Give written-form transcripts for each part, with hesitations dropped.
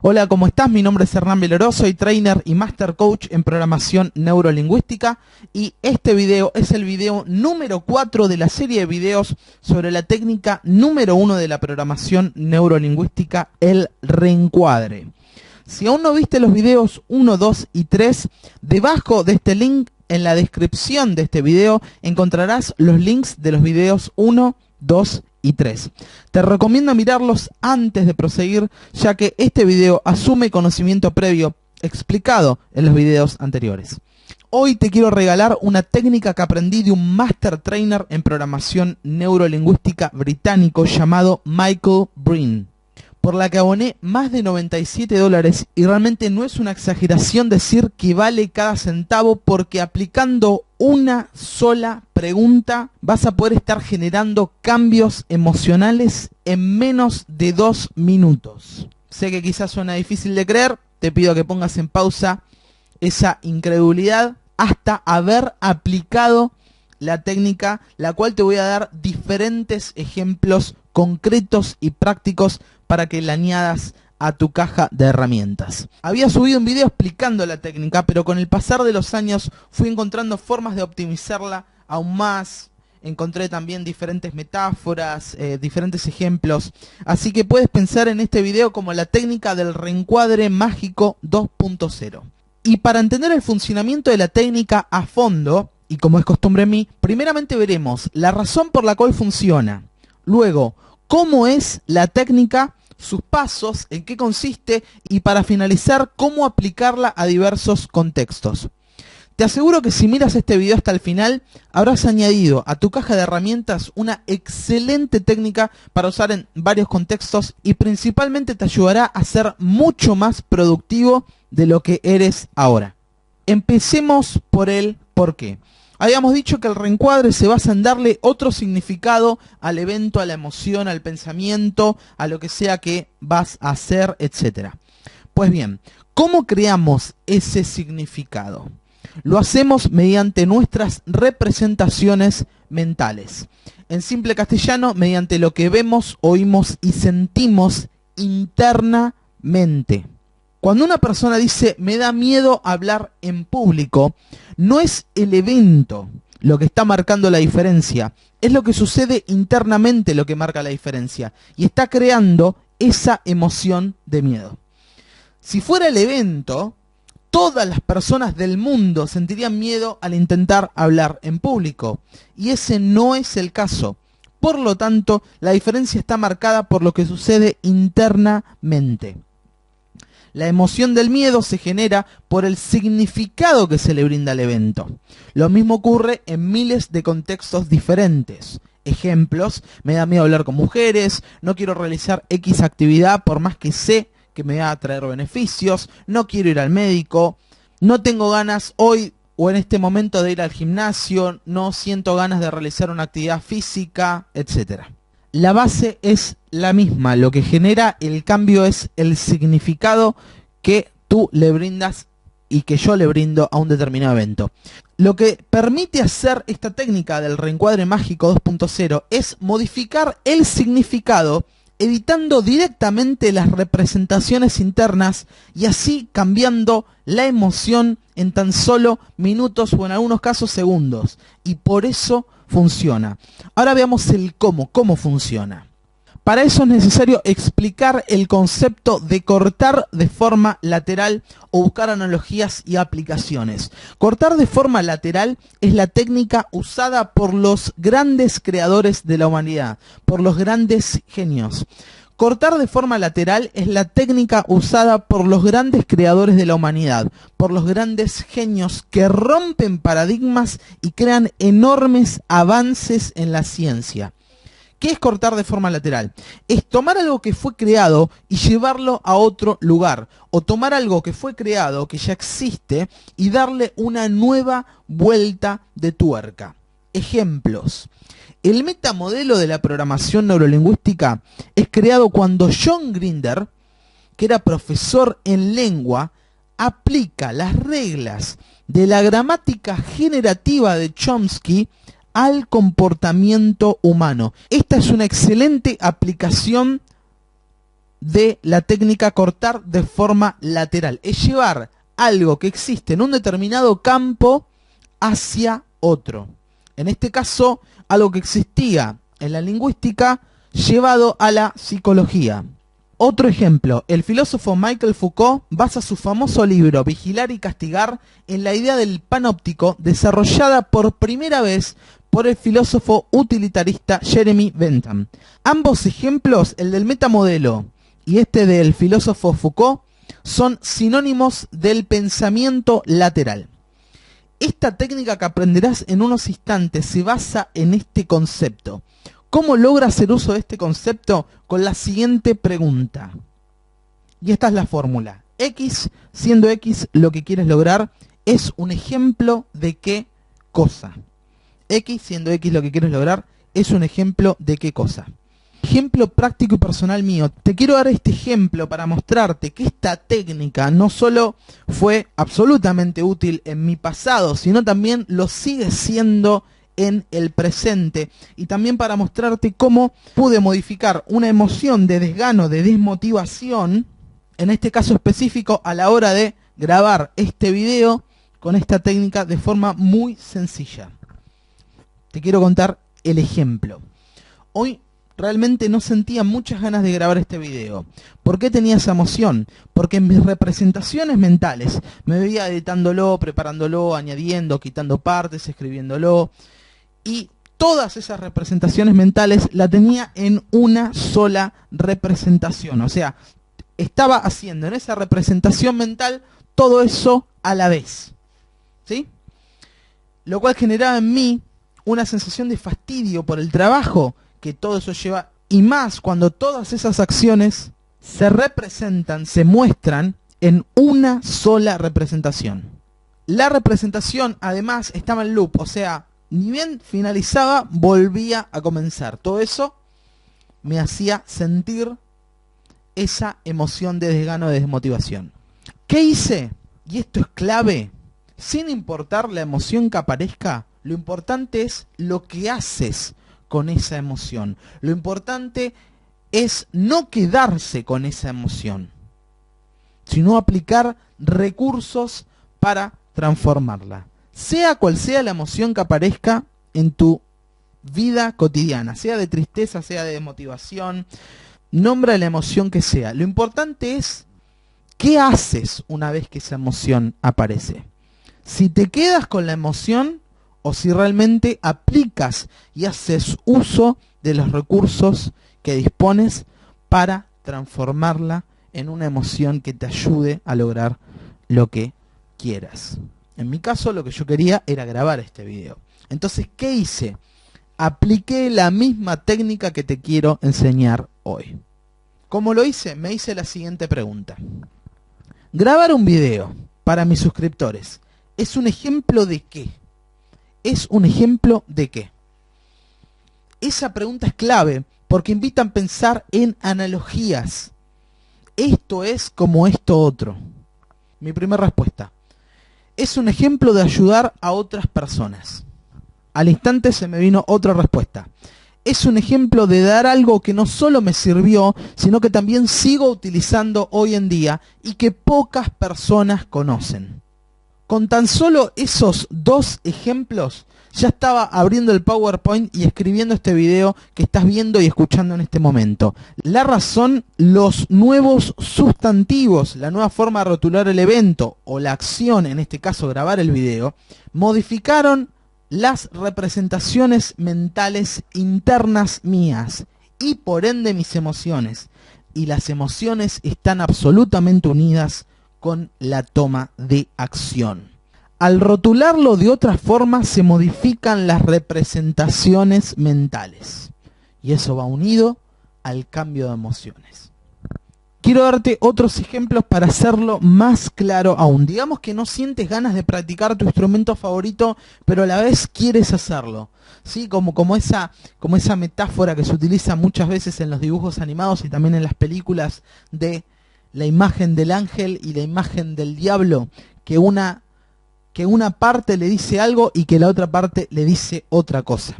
Hola, ¿cómo estás? Mi nombre es Hernán Villaró, soy trainer y master coach en programación neurolingüística y este video es el video número 4 de la serie de videos sobre la técnica número 1 de la programación neurolingüística, el reencuadre. Si aún no viste los videos 1, 2 y 3, debajo de este link en la descripción de este video encontrarás los links de los videos 1, 2 y 3. Te recomiendo mirarlos antes de proseguir, ya que este video asume conocimiento previo explicado en los videos anteriores. Hoy te quiero regalar una técnica que aprendí de un master trainer en programación neurolingüística británico llamado Michael Breen, por la que aboné más de $97 y realmente no es una exageración decir que vale cada centavo, porque aplicando una sola pregunta vas a poder estar generando cambios emocionales en menos de 2 minutos. Sé que quizás suena difícil de creer, te pido que pongas en pausa esa incredulidad hasta haber aplicado la técnica, la cual te voy a dar diferentes ejemplos concretos y prácticos para que la añadas a tu caja de herramientas. Había subido un video explicando la técnica, pero con el pasar de los años fui encontrando formas de optimizarla aún más. Encontré también diferentes metáforas, diferentes ejemplos. Así que puedes pensar en este video como la técnica del reencuadre mágico 2.0. Y para entender el funcionamiento de la técnica a fondo, y como es costumbre en mí, primeramente veremos la razón por la cual funciona. Luego, cómo es la técnica, sus pasos, en qué consiste y para finalizar, cómo aplicarla a diversos contextos. Te aseguro que si miras este video hasta el final, habrás añadido a tu caja de herramientas una excelente técnica para usar en varios contextos y principalmente te ayudará a ser mucho más productivo de lo que eres ahora. Empecemos por el por qué. Habíamos dicho que el reencuadre se basa en darle otro significado al evento, a la emoción, al pensamiento, a lo que sea que vas a hacer, etc. Pues bien, ¿cómo creamos ese significado? Lo hacemos mediante nuestras representaciones mentales. En simple castellano, mediante lo que vemos, oímos y sentimos internamente. Cuando una persona dice, me da miedo hablar en público, no es el evento lo que está marcando la diferencia, es lo que sucede internamente lo que marca la diferencia, y está creando esa emoción de miedo. Si fuera el evento, todas las personas del mundo sentirían miedo al intentar hablar en público, y ese no es el caso. Por lo tanto, la diferencia está marcada por lo que sucede internamente. La emoción del miedo se genera por el significado que se le brinda al evento. Lo mismo ocurre en miles de contextos diferentes. Ejemplos: me da miedo hablar con mujeres, no quiero realizar X actividad por más que sé que me va a traer beneficios, no quiero ir al médico, no tengo ganas hoy o en este momento de ir al gimnasio, no siento ganas de realizar una actividad física, etc. La base es la misma, lo que genera el cambio es el significado que tú le brindas y que yo le brindo a un determinado evento. Lo que permite hacer esta técnica del reencuadre mágico 2.0 es modificar el significado, evitando directamente las representaciones internas y así cambiando la emoción en tan solo minutos o en algunos casos segundos. Y por eso funciona. Ahora veamos el cómo funciona. Para eso es necesario explicar el concepto de cortar de forma lateral o buscar analogías y aplicaciones. Cortar de forma lateral es la técnica usada por los grandes creadores de la humanidad, por los grandes genios. Cortar de forma lateral es la técnica usada por los grandes creadores de la humanidad, por los grandes genios que rompen paradigmas y crean enormes avances en la ciencia. ¿Qué es cortar de forma lateral? Es tomar algo que fue creado y llevarlo a otro lugar, o tomar algo que fue creado, que ya existe, y darle una nueva vuelta de tuerca. Ejemplos. El metamodelo de la programación neurolingüística es creado cuando John Grinder, que era profesor en lengua, aplica las reglas de la gramática generativa de Chomsky al comportamiento humano. Esta es una excelente aplicación de la técnica cortar de forma lateral. Es llevar algo que existe en un determinado campo hacia otro. En este caso, algo que existía en la lingüística llevado a la psicología. Otro ejemplo, el filósofo Michel Foucault basa su famoso libro Vigilar y Castigar en la idea del panóptico desarrollada por primera vez por el filósofo utilitarista Jeremy Bentham. Ambos ejemplos, el del metamodelo y este del filósofo Foucault, son sinónimos del pensamiento lateral. Esta técnica que aprenderás en unos instantes se basa en este concepto. ¿Cómo logra hacer uso de este concepto? Con la siguiente pregunta. Y esta es la fórmula. X, siendo X lo que quieres lograr, es un ejemplo de qué cosa. X, siendo X lo que quieres lograr, es un ejemplo de qué cosa. Ejemplo práctico y personal mío. Te quiero dar este ejemplo para mostrarte que esta técnica no solo fue absolutamente útil en mi pasado, sino también lo sigue siendo en el presente, y también para mostrarte cómo pude modificar una emoción de desgano, de desmotivación, en este caso específico a la hora de grabar este video con esta técnica de forma muy sencilla. Te quiero contar el ejemplo. Hoy realmente no sentía muchas ganas de grabar este video. ¿Por qué tenía esa emoción? Porque en mis representaciones mentales me veía editándolo, preparándolo, añadiendo, quitando partes, escribiéndolo, y todas esas representaciones mentales la tenía en una sola representación. O sea, estaba haciendo en esa representación mental todo eso a la vez, ¿sí? Lo cual generaba en mí una sensación de fastidio por el trabajo que todo eso lleva, y más cuando todas esas acciones se representan, se muestran en una sola representación. La representación además estaba en loop, o sea, ni bien finalizaba, volvía a comenzar. Todo eso me hacía sentir esa emoción de desgano, de desmotivación. ¿Qué hice? Y esto es clave. Sin importar la emoción que aparezca, lo importante es lo que haces con esa emoción. Lo importante es no quedarse con esa emoción, sino aplicar recursos para transformarla. Sea cual sea la emoción que aparezca en tu vida cotidiana, sea de tristeza, sea de desmotivación, nombra la emoción que sea. Lo importante es qué haces una vez que esa emoción aparece. Si te quedas con la emoción o si realmente aplicas y haces uso de los recursos que dispones para transformarla en una emoción que te ayude a lograr lo que quieras. En mi caso, lo que yo quería era grabar este video. Entonces, ¿qué hice? Apliqué la misma técnica que te quiero enseñar hoy. ¿Cómo lo hice? Me hice la siguiente pregunta. Grabar un video para mis suscriptores ¿es un ejemplo de qué? ¿Es un ejemplo de qué? Esa pregunta es clave porque invita a pensar en analogías. Esto es como esto otro. Mi primera respuesta. Es un ejemplo de ayudar a otras personas. Al instante se me vino otra respuesta. Es un ejemplo de dar algo que no solo me sirvió, sino que también sigo utilizando hoy en día y que pocas personas conocen. Con tan solo esos dos ejemplos, ya estaba abriendo el PowerPoint y escribiendo este video que estás viendo y escuchando en este momento. La razón, los nuevos sustantivos, la nueva forma de rotular el evento o la acción, en este caso grabar el video, modificaron las representaciones mentales internas mías y por ende mis emociones. Y las emociones están absolutamente unidas con la toma de acción. Al rotularlo de otra forma se modifican las representaciones mentales. Y eso va unido al cambio de emociones. Quiero darte otros ejemplos para hacerlo más claro aún. Digamos que no sientes ganas de practicar tu instrumento favorito, pero a la vez quieres hacerlo. ¿Sí? Como esa metáfora que se utiliza muchas veces en los dibujos animados y también en las películas de la imagen del ángel y la imagen del diablo, que una parte le dice algo y que la otra parte le dice otra cosa.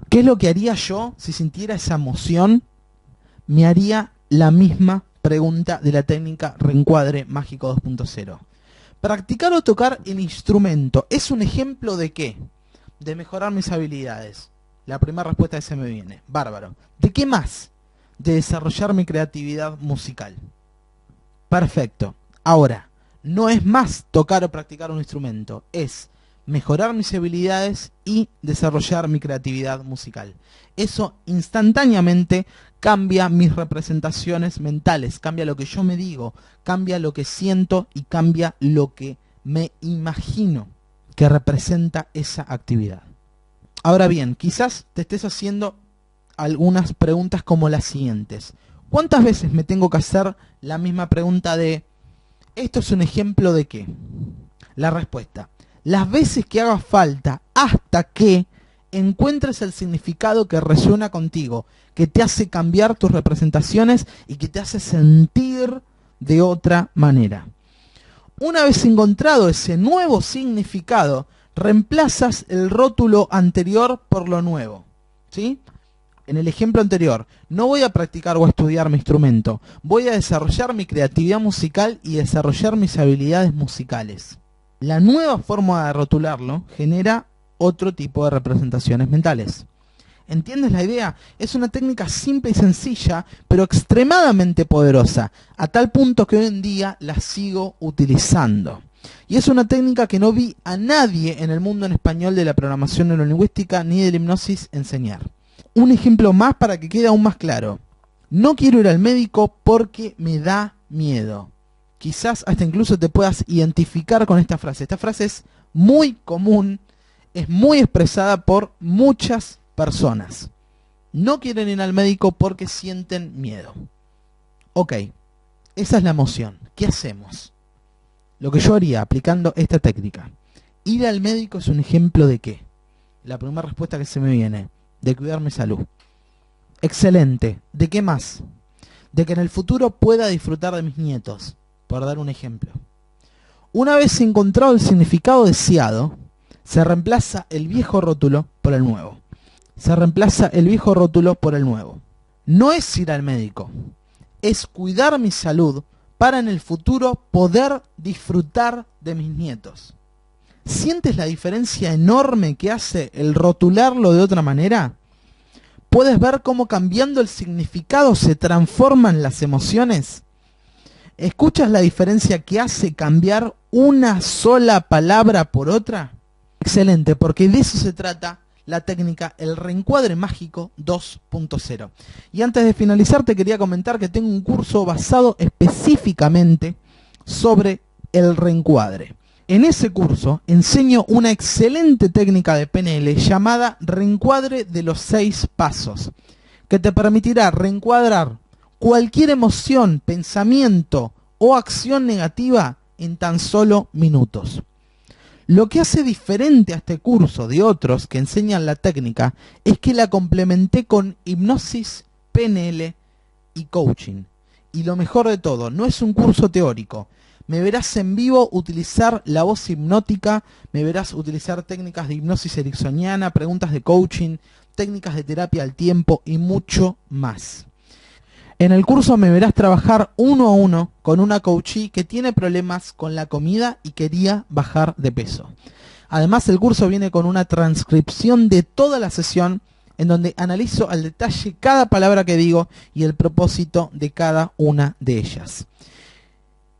¿Qué es lo que haría yo si sintiera esa emoción? Me haría la misma pregunta de la técnica Reencuadre Mágico 2.0. Practicar o tocar el instrumento es un ejemplo de qué? De mejorar mis habilidades. La primera respuesta que se me viene. Bárbaro. ¿De qué más? De desarrollar mi creatividad musical. Perfecto. Ahora, no es más tocar o practicar un instrumento, es mejorar mis habilidades y desarrollar mi creatividad musical. Eso instantáneamente cambia mis representaciones mentales, cambia lo que yo me digo, cambia lo que siento y cambia lo que me imagino que representa esa actividad. Ahora bien, quizás te estés haciendo algunas preguntas como las siguientes. ¿Cuántas veces me tengo que hacer la misma pregunta de ¿esto es un ejemplo de qué? La respuesta: las veces que haga falta hasta que encuentres el significado que resuena contigo, que te hace cambiar tus representaciones y que te hace sentir de otra manera. Una vez encontrado ese nuevo significado, reemplazas el rótulo anterior por lo nuevo, ¿sí? En el ejemplo anterior, no voy a practicar o a estudiar mi instrumento, voy a desarrollar mi creatividad musical y desarrollar mis habilidades musicales. La nueva forma de rotularlo genera otro tipo de representaciones mentales. ¿Entiendes la idea? Es una técnica simple y sencilla, pero extremadamente poderosa, a tal punto que hoy en día la sigo utilizando. Y es una técnica que no vi a nadie en el mundo en español de la programación neurolingüística ni de la hipnosis enseñar. Un ejemplo más para que quede aún más claro. No quiero ir al médico porque me da miedo. Quizás hasta incluso te puedas identificar con esta frase. Esta frase es muy común, es muy expresada por muchas personas. No quieren ir al médico porque sienten miedo. Ok, esa es la emoción. ¿Qué hacemos? Lo que yo haría aplicando esta técnica. Ir al médico es un ejemplo de qué. La primera respuesta que se me viene: de cuidar mi salud. Excelente. ¿De qué más? De que en el futuro pueda disfrutar de mis nietos, por dar un ejemplo. Una vez encontrado el significado deseado, se reemplaza el viejo rótulo por el nuevo. Se reemplaza el viejo rótulo por el nuevo. No es ir al médico, es cuidar mi salud para en el futuro poder disfrutar de mis nietos. ¿Sientes la diferencia enorme que hace el rotularlo de otra manera? ¿Puedes ver cómo cambiando el significado se transforman las emociones? ¿Escuchas la diferencia que hace cambiar una sola palabra por otra? Excelente, porque de eso se trata la técnica El Reencuadre Mágico 2.0. Y antes de finalizar te quería comentar que tengo un curso basado específicamente sobre el reencuadre. En ese curso enseño una excelente técnica de PNL llamada Reencuadre de los 6 pasos, que te permitirá reencuadrar cualquier emoción, pensamiento o acción negativa en tan solo minutos. Lo que hace diferente a este curso de otros que enseñan la técnica es que la complementé con hipnosis, PNL y coaching. Y lo mejor de todo, no es un curso teórico. Me verás en vivo utilizar la voz hipnótica, me verás utilizar técnicas de hipnosis ericksoniana, preguntas de coaching, técnicas de terapia al tiempo y mucho más. En el curso me verás trabajar uno a uno con una coachee que tiene problemas con la comida y quería bajar de peso. Además, el curso viene con una transcripción de toda la sesión en donde analizo al detalle cada palabra que digo y el propósito de cada una de ellas.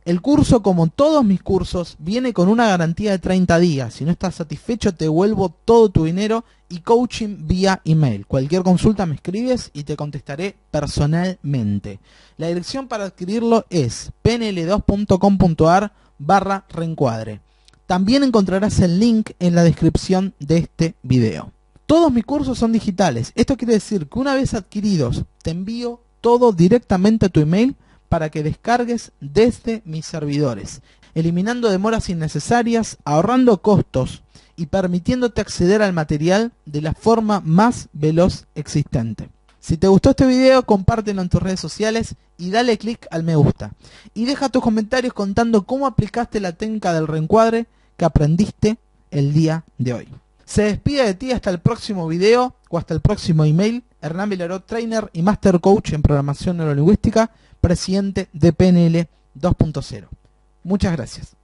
El curso, como todos mis cursos, viene con una garantía de 30 días. Si no estás satisfecho, te devuelvo todo tu dinero y coaching vía email. Cualquier consulta me escribes y te contestaré personalmente. La dirección para adquirirlo es pnl2.com.ar/reencuadre. También encontrarás el link en la descripción de este video. Todos mis cursos son digitales. Esto quiere decir que una vez adquiridos, te envío todo directamente a tu email para que descargues desde mis servidores, eliminando demoras innecesarias, ahorrando costos y permitiéndote acceder al material de la forma más veloz existente. Si te gustó este video, compártelo en tus redes sociales y dale click al me gusta. Y deja tus comentarios contando cómo aplicaste la técnica del reencuadre que aprendiste el día de hoy. Se despide de ti hasta el próximo video o hasta el próximo email. Hernán Vilaró, trainer y master coach en programación neurolingüística. presidente de PNL 2.0. Muchas gracias.